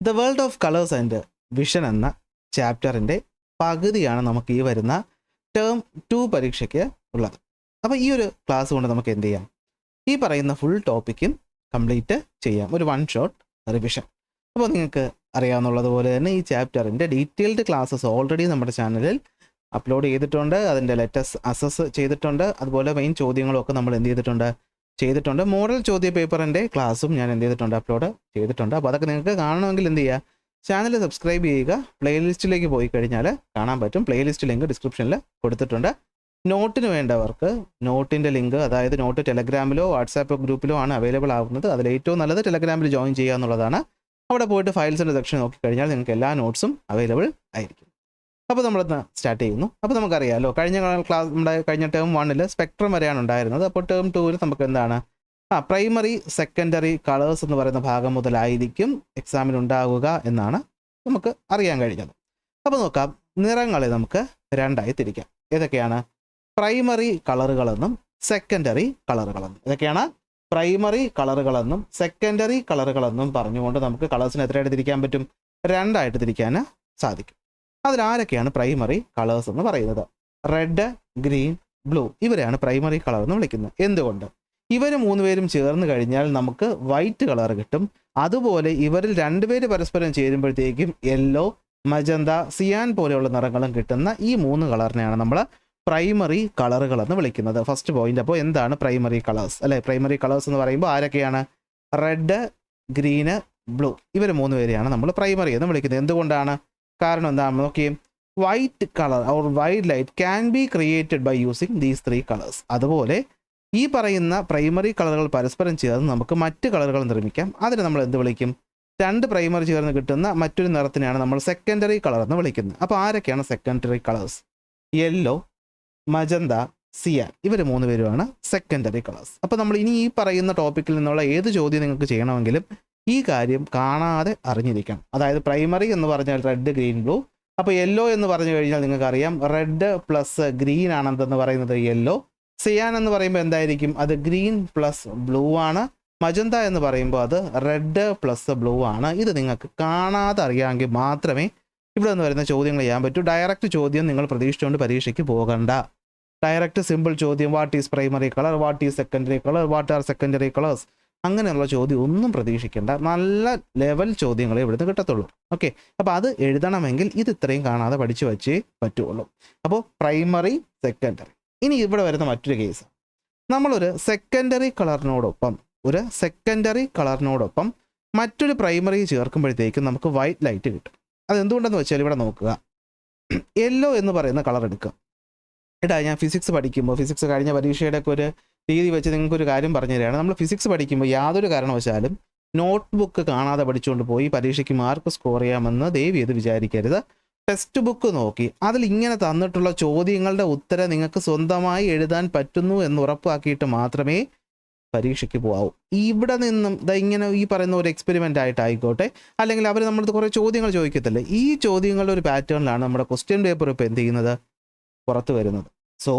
The world of colours and vision എന്ന ചാപ്റ്ററിൻ്റെ പകുതിയാണ് നമുക്ക് ഈ വരുന്ന ടേം 2 പരീക്ഷയ്ക്ക് ഉള്ളത്. അപ്പോൾ ഈ ഒരു ക്ലാസ് കൊണ്ട് നമുക്ക് എന്ത് ചെയ്യാം, ഈ പറയുന്ന ഫുൾ ടോപ്പിക്കും കംപ്ലീറ്റ് ചെയ്യാം, ഒരു 1 ഷോട്ട് റിവിഷൻ. അപ്പോൾ നിങ്ങൾക്ക് അറിയാവുന്നതുപോലെ തന്നെ ഈ ചാപ്റ്ററിൻ്റെ ഡീറ്റെയിൽഡ് ക്ലാസ്സസ് ഓൾറെഡി നമ്മുടെ ചാനലിൽ അപ്ലോഡ് ചെയ്തിട്ടുണ്ട്. അതിൻ്റെ ലേറ്റസ്റ്റ് അസസ് ചെയ്തിട്ടുണ്ട്. അതുപോലെ മെയിൻ ചോദ്യങ്ങളൊക്കെ നമ്മൾ എന്ത് ചെയ്തിട്ടുണ്ട്. മോഡൽ ചോദ്യ പേപ്പറിൻ്റെ ക്ലാസ്സും ഞാൻ എന്ത് ചെയ്തിട്ടുണ്ട്, അപ്ലോഡ് ചെയ്തിട്ടുണ്ട്. അപ്പോൾ അതൊക്കെ നിങ്ങൾക്ക് കാണണമെങ്കിൽ എന്ത് ചെയ്യുക, ചാനൽ സബ്സ്ക്രൈബ് ചെയ്യുക. പ്ലേലിസ്റ്റിലേക്ക് പോയി കഴിഞ്ഞാൽ കാണാൻ പറ്റും. പ്ലേലിസ്റ്റ് ലിങ്ക് ഡിസ്ക്രിപ്ഷനിൽ കൊടുത്തിട്ടുണ്ട്. നോട്ടിന് വേണ്ടവർക്ക് നോട്ടിൻ്റെ ലിങ്ക്, അതായത് നോട്ട് ടെലഗ്രാമിലോ വാട്സാപ്പ് ഗ്രൂപ്പിലോ ആണ് അവൈലബിൾ ആകുന്നത്. അതിൽ ഏറ്റവും നല്ലത് ടെലഗ്രാമിൽ ജോയിൻ ചെയ്യുക എന്നുള്ളതാണ്. അവിടെ പോയിട്ട് ഫയൽസിൻ്റെ സെക്ഷൻ നോക്കിക്കഴിഞ്ഞാൽ നിങ്ങൾക്ക് എല്ലാ നോട്ട്സും അവൈലബിൾ ആയിരിക്കും. അപ്പോൾ നമ്മളൊന്ന് സ്റ്റാർട്ട് ചെയ്യുന്നു. അപ്പോൾ നമുക്കറിയാമല്ലോ, കഴിഞ്ഞ ടേം 1 സ്പെക്ട്രം വരെയാണ് ഉണ്ടായിരുന്നത്. അപ്പോൾ ടേം 2 നമുക്ക് എന്താണ്, പ്രൈമറി സെക്കൻഡറി കളേഴ്സ് എന്ന് പറയുന്ന ഭാഗം മുതലായിരിക്കും എക്സാമിന് ഉണ്ടാവുക എന്നാണ് നമുക്ക് അറിയാൻ കഴിഞ്ഞത്. അപ്പോൾ നോക്കാം, നിറങ്ങളെ നമുക്ക് 2ആയി തിരിക്കാം. ഏതൊക്കെയാണ് പ്രൈമറി കളറുകളെന്നും സെക്കൻഡറി കളറുകളെന്നും. ഇതൊക്കെയാണ് പ്രൈമറി കളറുകളെന്നും സെക്കൻഡറി കളറുകളെന്നും പറഞ്ഞുകൊണ്ട് നമുക്ക് കളേഴ്സിന് എത്രയായിട്ട് തിരിക്കാൻ പറ്റും, 2ആയിട്ട് തിരിക്കാൻ സാധിക്കും. അതിലാരൊക്കെയാണ് പ്രൈമറി കളേഴ്സ് എന്ന് പറയുന്നത്? റെഡ്, ഗ്രീൻ, ബ്ലൂ, ഇവരെയാണ് പ്രൈമറി കളർ എന്ന് വിളിക്കുന്നത്. എന്തുകൊണ്ട്? ഇവർ 3 പേരും ചേർന്ന് കഴിഞ്ഞാൽ നമുക്ക് വൈറ്റ് കളർ കിട്ടും. അതുപോലെ ഇവരിൽ 2 പേര് പരസ്പരം ചേരുമ്പോഴത്തേക്കും യെല്ലോ, മജന്ത, സിയാൻ പോലെയുള്ള നിറങ്ങളും കിട്ടുന്ന ഈ 3 കളറിനെയാണ് നമ്മൾ പ്രൈമറി കളറുകൾ എന്ന് വിളിക്കുന്നത്. First point. അപ്പോൾ എന്താണ് പ്രൈമറി കളേഴ്സ് അല്ലെ? പ്രൈമറി കളേഴ്സ് എന്ന് പറയുമ്പോൾ ആരൊക്കെയാണ്? റെഡ്, ഗ്രീന്, ബ്ലൂ, ഇവർ 3 പേരെയാണ് നമ്മൾ പ്രൈമറി എന്ന് വിളിക്കുന്നത്. എന്തുകൊണ്ടാണ്? കാരണം എന്താണ് നോക്കിയേ, white colour or white light can be created by using these 3 colours. അതുപോലെ ഈ പറയുന്ന പ്രൈമറി കളറുകൾ പരസ്പരം ചേർന്ന് നമുക്ക് മറ്റ് കളറുകൾ നിർമ്മിക്കാം. അതിന് നമ്മൾ എന്ത് വിളിക്കും? 2 പ്രൈമറി ചേർന്ന് കിട്ടുന്ന മറ്റൊരു നിറത്തിനെയാണ് നമ്മൾ സെക്കൻഡറി കളർ എന്ന് വിളിക്കുന്നത്. അപ്പോൾ ആരൊക്കെയാണ് സെക്കൻഡറി കളേഴ്സ്? യെല്ലോ, മജന്ത, സിയാൻ, ഇവർ 3 പേരുമാണ് സെക്കൻഡറി കളേഴ്സ്. അപ്പോൾ നമ്മൾ ഇനി ഈ പറയുന്ന ടോപ്പിക്കിൽ നിന്നുള്ള ഏത് ചോദ്യം നിങ്ങൾക്ക് ചെയ്യണമെങ്കിലും ഈ കാര്യം കാണാതെ അറിഞ്ഞിരിക്കണം. അതായത് പ്രൈമറി എന്ന് പറഞ്ഞാൽ റെഡ്, ഗ്രീൻ, ബ്ലൂ. അപ്പോൾ യെല്ലോ എന്ന് പറഞ്ഞു കഴിഞ്ഞാൽ നിങ്ങൾക്കറിയാം റെഡ് പ്ലസ് ഗ്രീൻ ആണെന്ന് പറയുന്നത് യെല്ലോ. സിയാൻ എന്ന് പറയുമ്പോൾ എന്തായിരിക്കും? അത് ഗ്രീൻ പ്ലസ് ബ്ലൂ ആണ്. മജന്ത എന്ന് പറയുമ്പോൾ അത് റെഡ് പ്ലസ് ബ്ലൂ ആണ്. ഇത് നിങ്ങൾക്ക് കാണാതെ അറിയാമെങ്കിൽ മാത്രമേ ഇവിടെ നിന്ന് വരുന്ന ചോദ്യങ്ങൾ ചെയ്യാൻ പറ്റൂ. ഡയറക്റ്റ് ചോദ്യം നിങ്ങൾ പ്രതീക്ഷിച്ചുകൊണ്ട് പരീക്ഷയ്ക്ക് പോകണ്ട. ഡയറക്റ്റ് സിമ്പിൾ ചോദ്യം, what is primary colour, what is secondary colour, what are secondary colours, അങ്ങനെയുള്ള ചോദ്യം ഒന്നും പ്രതീക്ഷിക്കേണ്ട. നല്ല ലെവൽ ചോദ്യങ്ങളെ ഇവിടുന്ന് കിട്ടത്തുള്ളൂ. ഓക്കെ, അപ്പോൾ അത് എഴുതണമെങ്കിൽ ഇത് ഇത്രയും കാണാതെ പഠിച്ചു വച്ചേ പറ്റുള്ളൂ. അപ്പോൾ പ്രൈമറി, സെക്കൻഡറി. ഇനി ഇവിടെ വരുന്ന മറ്റൊരു കേസ്, നമ്മളൊരു സെക്കൻഡറി കളറിനോടൊപ്പം മറ്റൊരു പ്രൈമറി ചേർക്കുമ്പോഴത്തേക്കും നമുക്ക് വൈറ്റ് ലൈറ്റ് കിട്ടും. അതെന്തുകൊണ്ടെന്ന് വെച്ചാൽ ഇവിടെ നോക്കുക, യെല്ലോ എന്ന് പറയുന്ന കളർ എടുക്കുക. ഞാൻ ഫിസിക്സ് പഠിക്കുമ്പോൾ, ഫിസിക്സ് കഴിഞ്ഞ പരീക്ഷയുടെ ഒക്കെ ഒരു രീതി വെച്ച് നിങ്ങൾക്കൊരു കാര്യം പറഞ്ഞു തരികയാണ്. നമ്മൾ ഫിസിക്സ് പഠിക്കുമ്പോൾ യാതൊരു കാരണവശാലും നോട്ട്ബുക്ക് കാണാതെ പഠിച്ചുകൊണ്ട് പോയി പരീക്ഷയ്ക്ക് മാർക്ക് സ്കോർ ചെയ്യാമെന്ന് ദയവ് ചെയ്ത് വിചാരിക്കരുത്. ടെക്സ്റ്റ് ബുക്ക് നോക്കി അതിൽ ഇങ്ങനെ തന്നിട്ടുള്ള ചോദ്യങ്ങളുടെ ഉത്തരം നിങ്ങൾക്ക് സ്വന്തമായി എഴുതാൻ പറ്റുന്നു എന്ന് ഉറപ്പാക്കിയിട്ട് മാത്രമേ പരീക്ഷയ്ക്ക് പോകാവൂ. ഇവിടെ നിന്നും ഇങ്ങനെ ഈ പറയുന്ന ഒരു എക്സ്പെരിമെൻ്റ് ആയിട്ടായിക്കോട്ടെ, അല്ലെങ്കിൽ അവർ നമ്മളത് കുറേ ചോദ്യങ്ങൾ ചോദിക്കത്തില്ലേ, ഈ ചോദ്യങ്ങളുടെ ഒരു പാറ്റേണിലാണ് നമ്മുടെ ക്വസ്റ്റ്യൻ പേപ്പർ ഇപ്പോൾ എന്ത് ചെയ്യുന്നത്, പുറത്ത് വരുന്നത്. സോ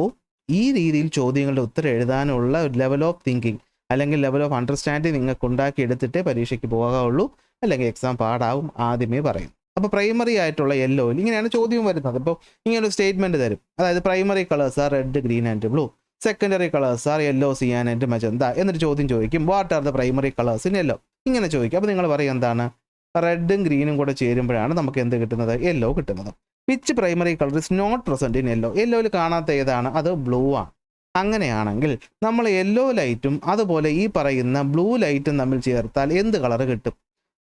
ഈ രീതിയിൽ ചോദ്യങ്ങളുടെ ഉത്തരം എഴുതാനുള്ള ഒരു ലെവൽ ഓഫ് തിങ്കിങ് അല്ലെങ്കിൽ ലെവൽ ഓഫ് അണ്ടർസ്റ്റാൻഡിങ് നിങ്ങൾക്ക് ഉണ്ടാക്കി എടുത്തിട്ടേ പരീക്ഷയ്ക്ക് പോകാവുള്ളൂ, അല്ലെങ്കിൽ എക്സാം പാടാവും ആദ്യമേ പറയും. അപ്പോൾ പ്രൈമറി ആയിട്ടുള്ള യെല്ലോയിൽ ഇങ്ങനെയാണ് ചോദ്യം വരുന്നത്. ഇപ്പോൾ ഇങ്ങനൊരു സ്റ്റേറ്റ്മെൻറ്റ് തരും, അതായത് primary colours are red, green and blue, secondary colours are yellow, cyan and magenta. എന്നൊരു ചോദ്യം ചോദിക്കും, what are the primary colours in yellow, ഇങ്ങനെ ചോദിക്കും. അപ്പോൾ നിങ്ങൾ പറയും എന്താണ്, റെഡും ഗ്രീനും കൂടെ ചേരുമ്പോഴാണ് നമുക്ക് എന്ത് കിട്ടുന്നത്, യെല്ലോ കിട്ടുന്നത്. Which primary colour is not present in yellow, യെല്ലോയിൽ കാണാത്ത ഏതാണ്, അത് ബ്ലൂ ആണ്. അങ്ങനെയാണെങ്കിൽ നമ്മൾ യെല്ലോ ലൈറ്റും അതുപോലെ ഈ പറയുന്ന ബ്ലൂ ലൈറ്റും തമ്മിൽ ചേർത്താൽ എന്ത് കളർ കിട്ടും?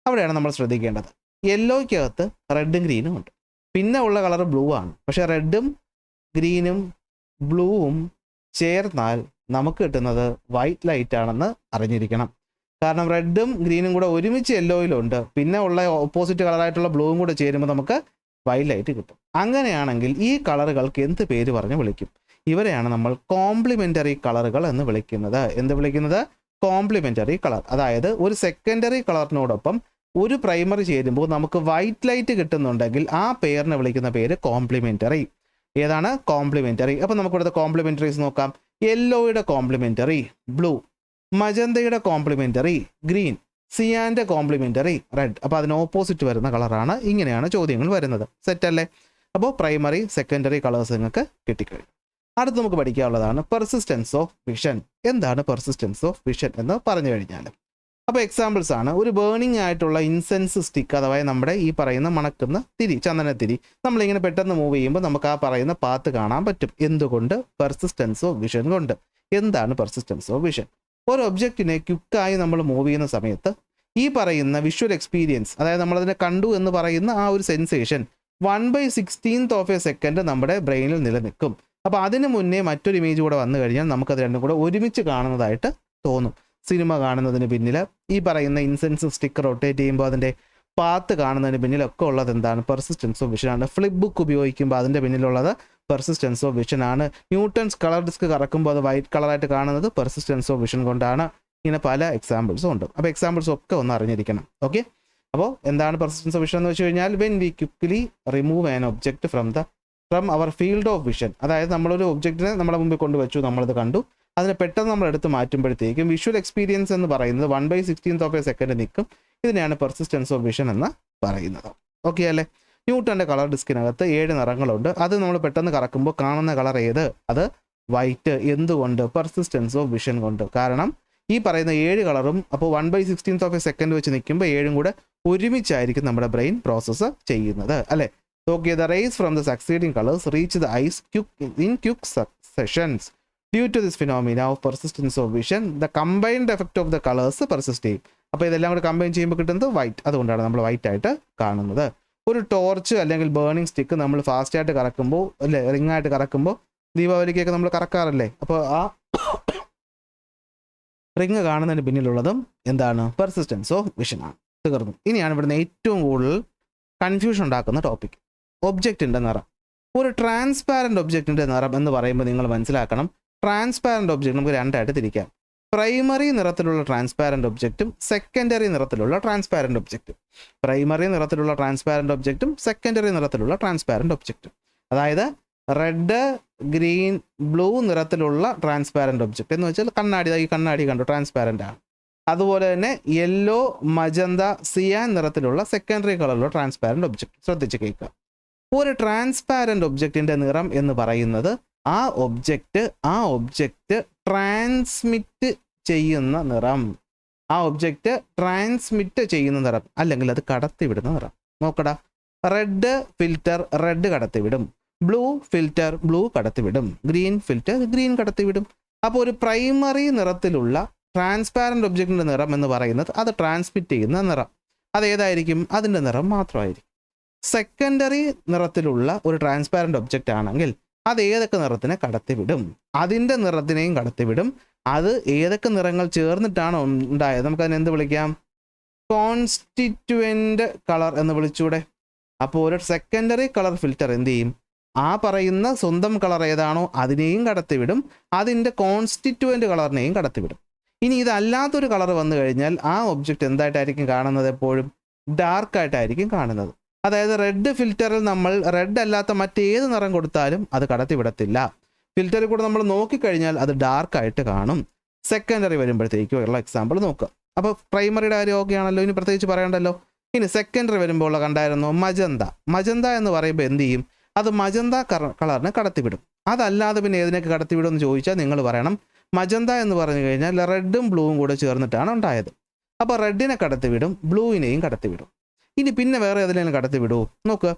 അവിടെയാണ് നമ്മൾ ശ്രദ്ധിക്കേണ്ടത്. യെല്ലോയ്ക്കകത്ത് റെഡും ഗ്രീനും ഉണ്ട്, പിന്നെ ഉള്ള കളർ ബ്ലൂ ആണ്. പക്ഷേ റെഡും ഗ്രീനും ബ്ലൂവും ചേർന്നാൽ നമുക്ക് കിട്ടുന്നത് വൈറ്റ് ലൈറ്റ് ആണെന്ന് അറിഞ്ഞിരിക്കണം. കാരണം റെഡും ഗ്രീനും കൂടെ ഒരുമിച്ച് യെല്ലോയിലുണ്ട്, പിന്നെ ഉള്ള ഓപ്പോസിറ്റ് കളറായിട്ടുള്ള ബ്ലൂവും കൂടെ ചേരുമ്പോൾ നമുക്ക് വൈറ്റ് ലൈറ്റ് കിട്ടും. അങ്ങനെയാണെങ്കിൽ ഈ കളറുകൾക്ക് എന്ത് പേര് പറഞ്ഞ് വിളിക്കും? ഇവരെയാണ് നമ്മൾ കോംപ്ലിമെൻ്ററി കളറുകൾ എന്ന് വിളിക്കുന്നത്. എന്ത് വിളിക്കുന്നത്? Complementary colour. അതായത് ഒരു സെക്കൻഡറി കളറിനോടൊപ്പം ഒരു പ്രൈമറി ചേരുമ്പോൾ നമുക്ക് വൈറ്റ് ലൈറ്റ് കിട്ടുന്നുണ്ടെങ്കിൽ ആ പേരിനെ വിളിക്കുന്ന പേര് കോംപ്ലിമെൻ്ററി. ഏതാണ്? കോംപ്ലിമെൻ്ററി. അപ്പോൾ നമുക്കിവിടുത്തെ കോംപ്ലിമെൻ്ററീസ് നോക്കാം. യെല്ലോയുടെ കോംപ്ലിമെൻ്ററി ബ്ലൂ, മജന്തയുടെ കോംപ്ലിമെൻ്ററി ഗ്രീൻ, സിയാൻ്റെ കോംപ്ലിമെൻ്ററി റെഡ്. അപ്പോൾ അതിന് ഓപ്പോസിറ്റ് വരുന്ന കളറാണ്. ഇങ്ങനെയാണ് ചോദ്യങ്ങൾ വരുന്നത്. സെറ്റല്ലേ? അപ്പോൾ പ്രൈമറി സെക്കൻഡറി കളേഴ്സ് നിങ്ങൾക്ക് കിട്ടിക്കഴിഞ്ഞു. അടുത്ത് നമുക്ക് പഠിക്കാനുള്ളതാണ് പെർസിസ്റ്റൻസ് ഓഫ് വിഷൻ. എന്താണ് പെർസിസ്റ്റൻസ് ഓഫ് വിഷൻ എന്ന് പറഞ്ഞു കഴിഞ്ഞാൽ, അപ്പോൾ എക്സാമ്പിൾസ് ആണ്. ഒരു ബേണിംഗ് ആയിട്ടുള്ള ഇൻസെൻസ് സ്റ്റിക്ക്, അഥവാ നമ്മുടെ ഈ പറയുന്ന മണക്കുന്ന തിരി, ചന്ദനത്തിരി, നമ്മളിങ്ങനെ പെട്ടെന്ന് മൂവ് ചെയ്യുമ്പോൾ നമുക്ക് ആ പറയുന്ന പാത്ത് കാണാൻ പറ്റും. എന്തുകൊണ്ട്? പെർസിസ്റ്റൻസ് ഓഫ് വിഷൻ കൊണ്ട്. എന്താണ് പെർസിസ്റ്റൻസ് ഓഫ് വിഷൻ? ഒരു ഒബ്ജക്റ്റിനെ ക്വിക്കായി നമ്മൾ മൂവ് ചെയ്യുന്ന സമയത്ത് ഈ പറയുന്ന വിഷ്വൽ എക്സ്പീരിയൻസ്, അതായത് നമ്മളതിനെ കണ്ടു എന്ന് പറയുന്ന ആ ഒരു sensation 1/16th of A second നമ്മുടെ ബ്രെയിനിൽ നിലനിൽക്കും. അപ്പോൾ അതിന് മുന്നേ മറ്റൊരു ഇമേജ് കൂടെ വന്നു കഴിഞ്ഞാൽ നമുക്കത് രണ്ടും കൂടെ ഒരുമിച്ച് കാണുന്നതായിട്ട് തോന്നും. സിനിമ കാണുന്നതിന് പിന്നിൽ ഈ പറയുന്ന ഇൻസെൻസ് സ്റ്റിക്ക് റൊട്ടേറ്റ് ചെയ്യുമ്പോൾ അതിൻ്റെ പാത്ത് കാണുന്നതിന് പിന്നിലൊക്കെ ഉള്ളത് എന്താണ്? പെർസിസ്റ്റൻസ് ഓഫ് വിഷനാണ്. ഫ്ലിപ്പ് ബുക്ക് ഉപയോഗിക്കുമ്പോൾ അതിൻ്റെ പിന്നിലുള്ളത് പെർസിസ്റ്റൻസ് ഓഫ് വിഷനാണ്. ന്യൂട്ടൺസ് കളർ ഡിസ്ക് കറക്കുമ്പോൾ അത് വൈറ്റ് കളറായിട്ട് കാണുന്നത് പെർസിസ്റ്റൻസ് ഓഫ് വിഷൻ കൊണ്ടാണ്. ഇങ്ങനെ പല എക്സാമ്പിൾസും ഉണ്ട്. അപ്പോൾ എക്സാമ്പിൾസ് ഒക്കെ ഒന്ന് അറിഞ്ഞിരിക്കണം. ഓക്കെ, അപ്പോൾ എന്താണ് പെർസിസ്റ്റൻസ് ഓഫ് വിഷൻ എന്ന് വെച്ച് കഴിഞ്ഞാൽ, when we quickly remove an object from our field of vision. അതായത് നമ്മളൊരു ഒബ്ജക്റ്റിനെ നമ്മുടെ മുമ്പിൽ കൊണ്ടുവച്ചു, നമ്മളത് കണ്ടു, അതിനെ പെട്ടെന്ന് നമ്മൾ എടുത്ത് മാറ്റുമ്പോഴത്തേക്കും വിഷ്വൽ എക്സ്പീരിയൻസ് എന്ന് പറയുന്നത് 1/16th ഓഫ് എ സെക്കൻഡ് നിൽക്കും. ഇതിനെയാണ് പെർസിസ്റ്റൻസ് ഓഫ് വിഷൻ എന്ന് പറയുന്നത്. ഓക്കെ അല്ലേ? ന്യൂട്ടൻ്റെ കളർ ഡിസ്കിനകത്ത് 7 നിറങ്ങളുണ്ട്. അത് നമ്മൾ പെട്ടെന്ന് കറക്കുമ്പോൾ കാണുന്ന കളർ ഏത്? അത് വൈറ്റ്. എന്തുകൊണ്ട്? പെർസിസ്റ്റൻസ് ഓഫ് വിഷൻ കൊണ്ട്. കാരണം ഈ പറയുന്ന 7 കളറും അപ്പോൾ 1/16th ഓഫ് എ സെക്കൻഡ് വെച്ച് നിൽക്കുമ്പോൾ 7ഉം കൂടെ ഒരുമിച്ചായിരിക്കും നമ്മുടെ ബ്രെയിൻ പ്രോസസ്സ് ചെയ്യുന്നത്, അല്ലേ? Okay, the rays from the succeeding colors reach the eyes in quick successions. Due to this phenomena of persistence of vision, the combined effect of the colors persist. അപ്പോൾ ഇതെല്ലാം കൂടെ combine ചെയ്യുമ്പോൾ കിട്ടുന്നത് white. അതുകൊണ്ടാണ് നമ്മൾ white ആയിട്ട് കാണുന്നത്. ഒരു ടോർച്ച് അല്ലെങ്കിൽ ബേണിംഗ് സ്റ്റിക്ക് നമ്മൾ ഫാസ്റ്റ് ആയിട്ട് കറക്കുമ്പോൾ, അല്ലേ, റിംഗ് ആയിട്ട് കറക്കുമ്പോൾ, ദീപാവലിക്കൊക്കെ നമ്മൾ കറക്കാറില്ലേ, അപ്പോൾ ആ റിംഗ് കാണുന്നതിന് പിന്നിലുള്ളതും എന്താണ്? പെർസിസ്റ്റൻസ് ഓഫ് വിഷനാണ്. തീർന്നു. ഇനിയാണ് ഇവിടുന്ന് ഏറ്റവും കൂടുതൽ കൺഫ്യൂഷൻ ഉണ്ടാക്കുന്ന ടോപ്പിക്, ഒബ്ജക്റ്റിൻ്റെ നിറം. ഒരു ട്രാൻസ്പാരൻ്റ് ഒബ്ജക്റ്റിൻ്റെ നിറം എന്ന് പറയുമ്പോൾ നിങ്ങൾ മനസ്സിലാക്കണം, ട്രാൻസ്പാരൻ്റ് ഒബ്ജക്റ്റ് നമുക്ക് രണ്ടായിട്ട് തിരിക്കാം. പ്രൈമറി നിറത്തിലുള്ള ട്രാൻസ്പാരൻ്റ് ഒബ്ജക്റ്റും സെക്കൻഡറി നിറത്തിലുള്ള ട്രാൻസ്പാരൻ്റ് ഒബ്ജക്റ്റും. പ്രൈമറി നിറത്തിലുള്ള ട്രാൻസ്പാരൻ്റ് ഒബ്ജക്റ്റും സെക്കൻഡറി നിറത്തിലുള്ള ട്രാൻസ്പാരൻ്റ് ഒബ്ജക്റ്റും. അതായത് റെഡ്, ഗ്രീൻ, ബ്ലൂ നിറത്തിലുള്ള ട്രാൻസ്പാരൻ്റ് ഒബ്ജക്റ്റ് എന്ന് വെച്ചാൽ കണ്ണാടി, ഈ കണ്ണാടി കണ്ടു, ട്രാൻസ്പാരൻ്റ് ആണ്. അതുപോലെ തന്നെ യെല്ലോ, മജന്ത, സിയാൻ നിറത്തിലുള്ള സെക്കൻഡറി കളറിലുള്ള ട്രാൻസ്പാരൻ്റ് ഒബ്ജക്റ്റ്. ശ്രദ്ധിച്ച് കേൾക്കുക. ഒരു ട്രാൻസ്പാരൻ്റ് ഒബ്ജക്റ്റിൻ്റെ നിറം എന്ന് പറയുന്നത് ആ ഒബ്ജക്റ്റ് ട്രാൻസ്മിറ്റ് ചെയ്യുന്ന നിറം. ആ ഒബ്ജക്റ്റ് ട്രാൻസ്മിറ്റ് ചെയ്യുന്ന നിറം, അല്ലെങ്കിൽ അത് കടത്തിവിടുന്ന നിറം. നോക്കടാ, റെഡ് ഫിൽറ്റർ റെഡ് കടത്തിവിടും, ബ്ലൂ ഫിൽറ്റർ ബ്ലൂ കടത്തിവിടും, ഗ്രീൻ ഫിൽറ്റർ ഗ്രീൻ കടത്തിവിടും. അപ്പോൾ ഒരു പ്രൈമറി നിറത്തിലുള്ള ട്രാൻസ്പാരൻ്റ് ഒബ്ജക്റ്റിൻ്റെ നിറം എന്ന് പറയുന്നത് അത് ട്രാൻസ്മിറ്റ് ചെയ്യുന്ന നിറം. അതേതായിരിക്കും? അതിൻ്റെ നിറം മാത്രമായിരിക്കും. സെക്കൻഡറി നിറത്തിലുള്ള ഒരു ട്രാൻസ്പാരൻ്റ് ഒബ്ജക്റ്റ് ആണെങ്കിൽ അത് ഏതൊക്കെ നിറത്തിനെ കടത്തിവിടും? അതിൻ്റെ നിറത്തിനെയും കടത്തിവിടും. അത് ഏതൊക്കെ നിറങ്ങൾ ചേർന്നിട്ടാണ് ഉണ്ടായത്? നമുക്കതിനെ എന്ത് വിളിക്കാം? കോൺസ്റ്റിറ്റ്യുവൻ്റ് കളർ എന്ന് വിളിച്ചൂടെ? അപ്പോൾ ഒരു സെക്കൻഡറി കളർ ഫിൽറ്റർ എന്ത് ചെയ്യും? ആ പറയുന്ന സ്വന്തം കളർ ഏതാണോ അതിനെയും കടത്തിവിടും, അതിൻ്റെ കോൺസ്റ്റിറ്റ്യുവൻ്റ് കളറിനെയും കടത്തിവിടും. ഇനി ഇതല്ലാത്തൊരു കളർ വന്നു കഴിഞ്ഞാൽ ആ ഒബ്ജക്റ്റ് എന്തായിട്ടായിരിക്കും കാണുന്നത്? എപ്പോഴും ഡാർക്കായിട്ടായിരിക്കും കാണുന്നത്. അതായത് റെഡ് ഫിൽറ്ററിൽ നമ്മൾ റെഡ് അല്ലാത്ത മറ്റേത് നിറം കൊടുത്താലും അത് കടത്തിവിടത്തില്ല. ഫിൽറ്ററിൽ കൂടെ നമ്മൾ നോക്കിക്കഴിഞ്ഞാൽ അത് ഡാർക്കായിട്ട് കാണും. സെക്കൻഡറി വരുമ്പോഴത്തേക്കും ഉള്ള എക്സാമ്പിൾ നോക്കുക. അപ്പോൾ പ്രൈമറിയുടെ കാര്യം ഓക്കെ ആണല്ലോ, ഇനി പ്രത്യേകിച്ച് പറയണ്ടല്ലോ. ഇനി സെക്കൻഡറി വരുമ്പോൾ ഉള്ള കണ്ടായിരുന്നു മജന്ത എന്ന് പറയുമ്പോൾ എന്ത് ചെയ്യും? അത് മജന്ത കളറിനെ കടത്തിവിടും. അതല്ലാതെ പിന്നെ ഏതിനൊക്കെ കടത്തിവിടും എന്ന് ചോദിച്ചാൽ നിങ്ങൾ പറയണം മജന്ത എന്ന് പറഞ്ഞു കഴിഞ്ഞാൽ റെഡും ബ്ലൂവും കൂടെ ചേർന്നിട്ടാണ് ഉണ്ടായത്. അപ്പോൾ റെഡിനെ കടത്തിവിടും, ബ്ലൂവിനെയും കടത്തിവിടും. ഇനി പിന്നെ വേറെ ഏതിനെങ്കിലും കടത്തിവിടൂ? നോക്കുക,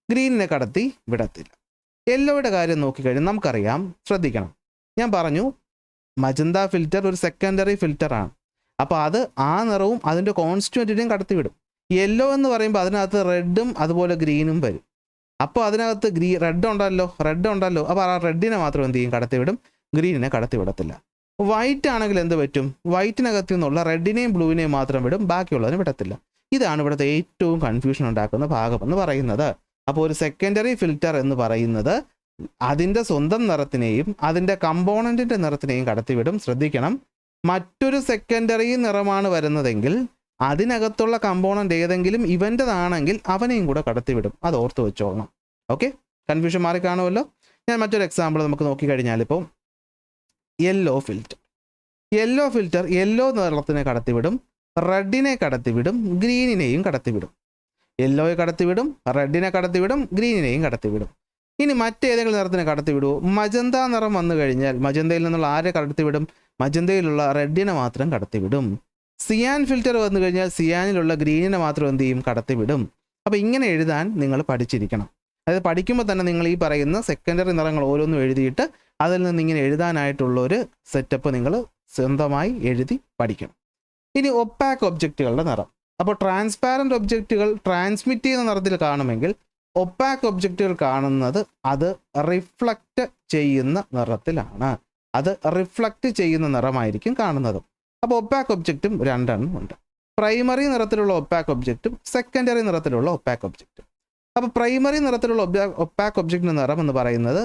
ഗ്രീനിനെ കടത്തി വിടത്തില്ല. യെല്ലോയുടെ കാര്യം നോക്കിക്കഴിഞ്ഞാൽ നമുക്കറിയാം, ശ്രദ്ധിക്കണം, ഞാൻ പറഞ്ഞു മജന്ത ഫിൽറ്റർ ഒരു സെക്കൻഡറി ഫിൽറ്ററാണ്. അപ്പോൾ അത് ആ നിറവും അതിൻ്റെ കോൺസ്റ്റിറ്റ്യുവൻറ്റിനെയും കടത്തിവിടും. യെല്ലോ എന്ന് പറയുമ്പോൾ അതിനകത്ത് റെഡും അതുപോലെ ഗ്രീനും വരും. അപ്പോൾ അതിനകത്ത് റെഡ് ഉണ്ടല്ലോ. അപ്പോൾ ആ റെഡിനെ മാത്രം എന്ത് ചെയ്യും? കടത്തിവിടും, ഗ്രീനിനെ കടത്തിവിടത്തില്ല. വൈറ്റ് ആണെങ്കിൽ എന്ത് പറ്റും? വൈറ്റിനകത്തു നിന്നുള്ള റെഡിനെയും ബ്ലൂവിനെയും മാത്രം വിടും, ബാക്കിയുള്ളതിനെ വിടത്തില്ല. ഇതാണ് ഇവിടുത്തെ ഏറ്റവും കൺഫ്യൂഷൻ ഉണ്ടാക്കുന്ന ഭാഗം എന്ന് പറയുന്നത്. അപ്പോൾ ഒരു സെക്കൻഡറി ഫിൽറ്റർ എന്ന് പറയുന്നത് അതിൻ്റെ സ്വന്തം നിറത്തിനെയും അതിൻ്റെ കമ്പോണൻറ്റിൻ്റെ നിറത്തിനെയും കടത്തിവിടും. ശ്രദ്ധിക്കണം, മറ്റൊരു സെക്കൻഡറി നിറമാണ് വരുന്നതെങ്കിൽ അതിനകത്തുള്ള കമ്പോണൻ്റ് ഏതെങ്കിലും ഇവൻ്റെതാണെങ്കിൽ അവനെയും കൂടെ കടത്തിവിടും. അത് ഓർത്ത് വെച്ചോളണം. ഓക്കെ, കൺഫ്യൂഷൻ മാറി കാണുമല്ലോ. ഞാൻ മറ്റൊരു എക്സാമ്പിൾ നമുക്ക് നോക്കിക്കഴിഞ്ഞാൽ, ഇപ്പോൾ യെല്ലോ ഫിൽറ്റർ യെല്ലോ നിറത്തിനെ കടത്തിവിടും, റെഡിനെ കടത്തിവിടും, ഗ്രീനിനെയും കടത്തിവിടും. യെല്ലോയെ കടത്തിവിടും, റെഡിനെ കടത്തിവിടും, ഗ്രീനിനെയും കടത്തിവിടും. ഇനി മറ്റേതെങ്കിലും നിറത്തിനെ കടത്തിവിടുമോ? മജന്ത നിറം വന്നു കഴിഞ്ഞാൽ മജന്തയിൽ നിന്നുള്ള ആരെ കടത്തിവിടും? മജന്തയിലുള്ള റെഡിനെ മാത്രം കടത്തിവിടും. സിയാൻ ഫിൽറ്റർ വന്നു കഴിഞ്ഞാൽ സിയാനിലുള്ള ഗ്രീനിനെ മാത്രം എന്ത് ചെയ്യും? കടത്തിവിടും. അപ്പോൾ ഇങ്ങനെ എഴുതാൻ നിങ്ങൾ പഠിച്ചിരിക്കണം. അതായത് പഠിക്കുമ്പോൾ തന്നെ നിങ്ങൾ ഈ പറയുന്ന സെക്കൻഡറി നിറങ്ങൾ ഓരോന്നും എഴുതിയിട്ട് അതിൽ നിന്ന് ഇങ്ങനെ എഴുതാനായിട്ടുള്ളൊരു സെറ്റപ്പ് നിങ്ങൾ സ്വന്തമായി എഴുതി പഠിക്കണം. ഇനി ഒപ്പാക്ക് ഒബ്ജക്റ്റുകളുടെ നിറം. അപ്പോൾ ട്രാൻസ്പാരൻ്റ് ഒബ്ജക്റ്റുകൾ ട്രാൻസ്മിറ്റ് ചെയ്യുന്ന നിറത്തിൽ കാണുമെങ്കിൽ ഒപ്പാക്ക് ഒബ്ജക്റ്റുകൾ കാണുന്നത് അത് റിഫ്ലക്റ്റ് ചെയ്യുന്ന നിറത്തിലാണ്. അത് റിഫ്ലക്റ്റ് ചെയ്യുന്ന നിറമായിരിക്കും കാണുന്നത്. അപ്പോൾ ഒപ്പാക്ക് ഒബ്ജക്റ്റും രണ്ടെണ്ണം ഉണ്ട്. പ്രൈമറി നിറത്തിലുള്ള ഒപ്പാക്ക് ഒബ്ജക്റ്റും സെക്കൻഡറി നിറത്തിലുള്ള ഒപ്പാക്ക് ഒബ്ജക്റ്റും. അപ്പോൾ പ്രൈമറി നിറത്തിലുള്ള ഒപ്പാക്ക് ഒബ്ജക്റ്റിൻ്റെ നിറം എന്ന് പറയുന്നത്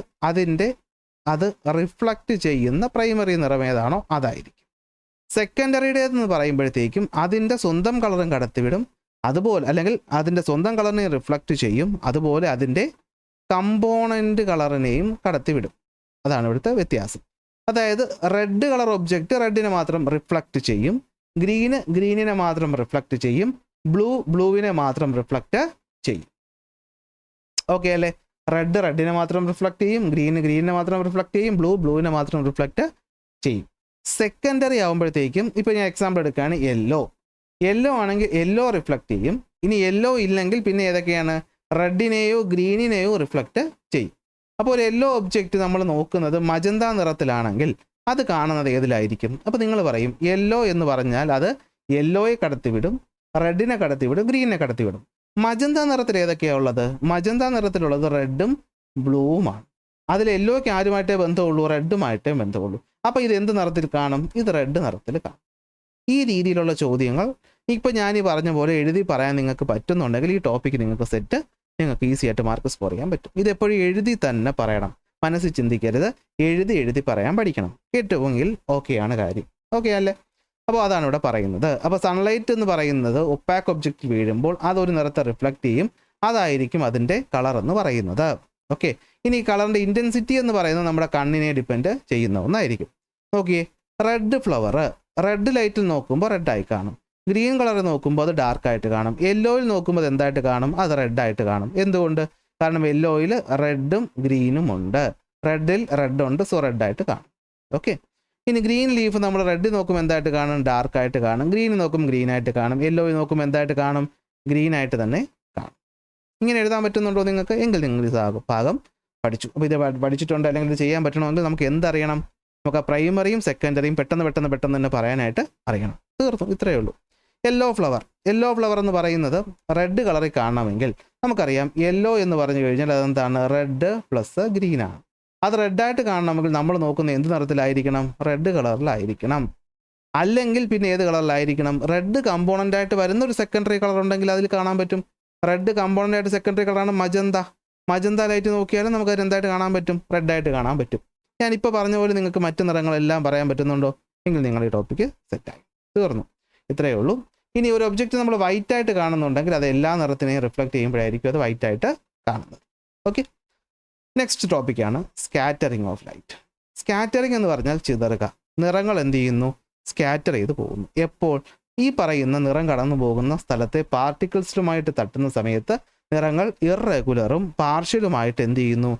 അത് റിഫ്ലക്റ്റ് ചെയ്യുന്ന പ്രൈമറി നിറം ഏതാണോ അതായിരിക്കും. സെക്കൻഡറിയുടേതെന്ന് പറയുമ്പോഴത്തേക്കും അതിൻ്റെ സ്വന്തം കളറും കടത്തിവിടും, അതുപോലെ അല്ലെങ്കിൽ അതിൻ്റെ സ്വന്തം കളറിനെയും റിഫ്ലക്റ്റ് ചെയ്യും, അതുപോലെ അതിൻ്റെ കമ്പോണൻ്റ് കളറിനെയും കടത്തിവിടും. അതാണ് ഇവിടുത്തെ വ്യത്യാസം. അതായത് റെഡ് കളർ ഒബ്ജക്റ്റ് റെഡിനെ മാത്രം റിഫ്ലക്റ്റ് ചെയ്യും, ഗ്രീനിനെ മാത്രം റിഫ്ലക്റ്റ് ചെയ്യും, ബ്ലൂവിനെ മാത്രം റിഫ്ലക്റ്റ് ചെയ്യും. ഓക്കെ അല്ലേ? റെഡിനെ മാത്രം റിഫ്ലക്റ്റ് ചെയ്യും, ഗ്രീനിനെ മാത്രം റിഫ്ലക്റ്റ് ചെയ്യും, ബ്ലൂവിനെ മാത്രം റിഫ്ലക്റ്റ് ചെയ്യും. സെക്കൻഡറി ആകുമ്പോഴത്തേക്കും ഇപ്പോൾ ഞാൻ എക്സാമ്പിൾ എടുക്കുകയാണ്, യെല്ലോ ആണെങ്കിൽ യെല്ലോ റിഫ്ലക്റ്റ് ചെയ്യും. ഇനി യെല്ലോ ഇല്ലെങ്കിൽ പിന്നെ ഏതൊക്കെയാണ്? റെഡിനെയോ ഗ്രീനിനെയോ റിഫ്ലക്റ്റ് ചെയ്യും. അപ്പോൾ ഒരു യെല്ലോ ഒബ്ജക്റ്റ് നമ്മൾ നോക്കുന്നത് മജന്ത നിറത്തിലാണെങ്കിൽ അത് കാണുന്നത് ഏതിലായിരിക്കും? അപ്പോൾ നിങ്ങൾ പറയും യെല്ലോ എന്ന് പറഞ്ഞാൽ അത് യെല്ലോയെ കടത്തിവിടും, റെഡിനെ കടത്തിവിടും, ഗ്രീനിനെ കടത്തിവിടും. മജന്ത നിറത്തിൽ ഏതൊക്കെയാണ് ഉള്ളത്? മജന്ത നിറത്തിലുള്ളത് റെഡും ബ്ലൂവുമാണ്. അതിൽ യെല്ലോയ്ക്ക് ആരുമായിട്ടേ ബന്ധമുള്ളൂ? റെഡുമായിട്ടേ ബന്ധമുള്ളൂ. അപ്പോൾ ഇത് എന്ത് നിറത്തിൽ കാണും? ഇത് റെഡ് നിറത്തിൽ കാണും. ഈ രീതിയിലുള്ള ചോദ്യങ്ങൾ ഇപ്പോൾ ഞാൻ ഈ പറഞ്ഞ പോലെ എഴുതി പറയാൻ നിങ്ങൾക്ക് പറ്റുന്നുണ്ടെങ്കിൽ ഈ ടോപ്പിക്ക് നിങ്ങൾക്ക് ഈസി ആയിട്ട് മാർക്ക് സ്കോർ ചെയ്യാൻ പറ്റും. ഇതെപ്പോഴും എഴുതി തന്നെ പറയണം, മനസ്സിൽ ചിന്തിക്കരുത്, എഴുതി പറയാൻ പഠിക്കണം. കേട്ടുവെങ്കിൽ ഓക്കെയാണ് കാര്യം. ഓക്കെ അല്ലേ? അപ്പോൾ അതാണ് ഇവിടെ പറയുന്നത്. അപ്പോൾ സൺലൈറ്റ് എന്ന് പറയുന്നത് ഒപ്പാക്ക് ഒബ്ജക്റ്റ് വീഴുമ്പോൾ അതൊരു നിറത്തെ റിഫ്ലക്റ്റ് ചെയ്യും, അതായിരിക്കും അതിൻ്റെ കളർ എന്ന് പറയുന്നത്. ഓക്കെ. ഇനി ഈ കളറിൻ്റെ ഇൻറ്റൻസിറ്റി എന്ന് പറയുന്നത് നമ്മുടെ കണ്ണിനെ ഡിപ്പെൻഡ് ചെയ്യുന്ന ഒന്നായിരിക്കും. നോക്കിയേ, റെഡ് ഫ്ലവർ റെഡ് ലൈറ്റിൽ നോക്കുമ്പോൾ റെഡായി കാണും, ഗ്രീൻ കളറിൽ നോക്കുമ്പോൾ അത് ഡാർക്കായിട്ട് കാണും, യെല്ലോയിൽ നോക്കുമ്പോൾ അത് എന്തായിട്ട് കാണും? അത് റെഡായിട്ട് കാണും. എന്തുകൊണ്ട്? കാരണം യെല്ലോയിൽ റെഡും ഗ്രീനും ഉണ്ട്, റെഡിൽ റെഡുണ്ട്, സോ റെഡായിട്ട് കാണും. ഓക്കെ. ഇനി ഗ്രീൻ ലീഫ് നമ്മൾ റെഡ് നോക്കുമ്പോൾ എന്തായിട്ട് കാണും? ഡാർക്കായിട്ട് കാണും. ഗ്രീൻ നോക്കുമ്പോൾ ഗ്രീനായിട്ട് കാണും. യെല്ലോയിൽ നോക്കുമ്പോൾ എന്തായിട്ട് കാണും? ഗ്രീനായിട്ട് തന്നെ കാണും. ഇങ്ങനെ എഴുതാൻ പറ്റുന്നുണ്ടോ നിങ്ങൾക്ക്? എങ്കിൽ നിങ്ങൾ ഈ ഭാഗം പഠിച്ചു. അപ്പോൾ ഇത് പഠിച്ചിട്ടുണ്ട്, അല്ലെങ്കിൽ ഇത് ചെയ്യാൻ പറ്റണമെങ്കിൽ നമുക്ക് എന്തറിയണം? നമുക്ക് ആ പ്രൈമറിയും സെക്കൻഡറിയും പെട്ടെന്ന് തന്നെ പറയാനായിട്ട് അറിയണം. തീർന്നു, ഇത്രയേ ഉള്ളൂ. യെല്ലോ ഫ്ലവർ എന്ന് പറയുന്നത് റെഡ് കളറിൽ കാണണമെങ്കിൽ നമുക്കറിയാം യെല്ലോ എന്ന് പറഞ്ഞു കഴിഞ്ഞാൽ അതെന്താണ്? റെഡ് പ്ലസ് ഗ്രീനാണ്. അത് റെഡായിട്ട് കാണണമെങ്കിൽ നമ്മൾ നോക്കുന്ന എന്ത് നിറത്തിലായിരിക്കണം? റെഡ് കളറിലായിരിക്കണം. അല്ലെങ്കിൽ പിന്നെ ഏത് കളറിലായിരിക്കണം? റെഡ് കമ്പോണൻ്റായിട്ട് വരുന്നൊരു സെക്കൻഡറി കളർ ഉണ്ടെങ്കിൽ അതിൽ കാണാൻ പറ്റും. റെഡ് കമ്പോണൻ്റായിട്ട് സെക്കൻഡറി കളറാണ് മജന്ത ലൈറ്റ് നോക്കിയാലും നമുക്ക് എന്തായിട്ട് കാണാൻ പറ്റും? റെഡായിട്ട് കാണാൻ പറ്റും. ഞാനിപ്പോൾ പറഞ്ഞ പോലെ നിങ്ങൾക്ക് മറ്റു നിറങ്ങളെല്ലാം പറയാൻ പറ്റുന്നുണ്ടോ? എങ്കിൽ നിങ്ങൾ ഈ ടോപ്പിക്ക് സെറ്റായി. തീർന്നു, ഇത്രയേ ഉള്ളൂ. ഇനി ഒരു ഒബ്ജക്റ്റ് നമ്മൾ വൈറ്റ് ആയിട്ട് കാണുന്നുണ്ടെങ്കിൽ അത് എല്ലാ നിറത്തിനെയും റിഫ്ലക്റ്റ് ചെയ്യുമ്പോഴായിരിക്കും അത് വൈറ്റ് ആയിട്ട് കാണുന്നത്. ഓക്കെ. നെക്സ്റ്റ് ടോപ്പിക്കാണ് സ്കാറ്ററിങ് ഓഫ് ലൈറ്റ്. സ്കാറ്ററിങ് എന്ന് പറഞ്ഞാൽ ചിതറുക. നിറങ്ങൾ എന്ത് ചെയ്യുന്നു? സ്കാറ്റർ ചെയ്ത് പോകുന്നു. എപ്പോൾ? ഈ പറയുന്ന നിറം കടന്നു പോകുന്ന സ്ഥലത്തെ പാർട്ടിക്കിൾസുമായിട്ട് തട്ടുന്ന സമയത്ത് നിറങ്ങൾ ഇറഗുലറും പാർഷ്യലുമായിട്ട് എന്ത് ചെയ്യുന്നു?